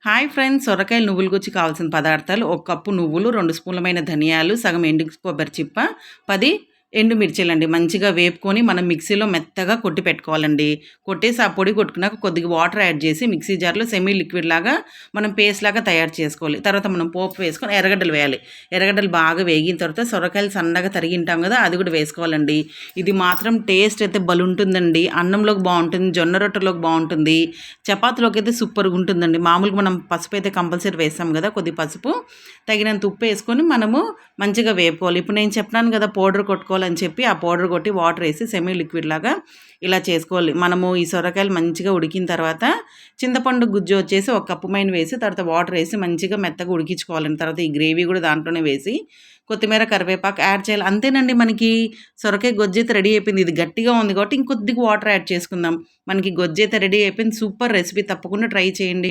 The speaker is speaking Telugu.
హాయ్ ఫ్రెండ్స్, సొరకాయలు నువ్వుల గుజ్జు కావాల్సిన పదార్థాలు: ఒక కప్పు నువ్వులు, 2 స్పూన్లమైన ధనియాలు, సగం ఎండు కొబ్బరి చిప్ప, 10 ఎండుమిర్చీలండి. మంచిగా వేపుకొని మనం మిక్సీలో మెత్తగా కొట్టి పెట్టుకోవాలండి. కొట్టేసి ఆ పొడి కొట్టుకున్నాక కొద్దిగా వాటర్ యాడ్ చేసి మిక్సీ జార్లో సెమీ లిక్విడ్ లాగా మనం పేస్ట్ లాగా తయారు చేసుకోవాలి. తర్వాత మనం పోపు వేసుకొని ఎర్రగడ్డలు వేయాలి. ఎర్రగడ్డలు బాగా వేగిన తర్వాత సొరకాయలు సన్నగా తరిగింటాం కదా, అది కూడా వేసుకోవాలండి. ఇది మాత్రం టేస్ట్ అయితే బలుంటుందండి. అన్నంలోకి బాగుంటుంది, జొన్న రొట్టెలోకి బాగుంటుంది, చపాతీలోకి అయితే సూపర్గా ఉంటుందండి. మామూలుగా మనం పసుపు అయితే కంపల్సరీ వేస్తాం కదా, కొద్ది పసుపు, తగినంత ఉప్పు వేసుకొని మనము మంచిగా వేపుకోవాలి. ఇప్పుడు నేను చెప్పినాను కదా పౌడర్ కొట్టుకోవాలని చెప్పి, ఆ పౌడర్ కొట్టి వాటర్ వేసి సెమీ లిక్విడ్ లాగా ఇలా చేసుకోవాలి. మనము ఈ సొరకాయలు మంచిగా ఉడికిన తర్వాత చింతపండు గుజ్జు వచ్చేసి ఒక కప్పు మైన వేసి తర్వాత వాటర్ వేసి మంచిగా మెత్తగా ఉడికించుకోవాలండి. తర్వాత ఈ గ్రేవీ కూడా దాంట్లోనే వేసి కొత్తిమీర కరివేపాకు యాడ్ చేయాలి. అంతేనండి, మనకి సొరకాయ గొజ్జు అయితే రెడీ అయిపోయింది. ఇది గట్టిగా ఉంది కాబట్టి ఇంకొద్దిగా వాటర్ యాడ్ చేసుకుందాం. మనకి గొజ్జు అయితే రెడీ అయిపోయింది. సూపర్ రెసిపీ, తప్పకుండా ట్రై చేయండి.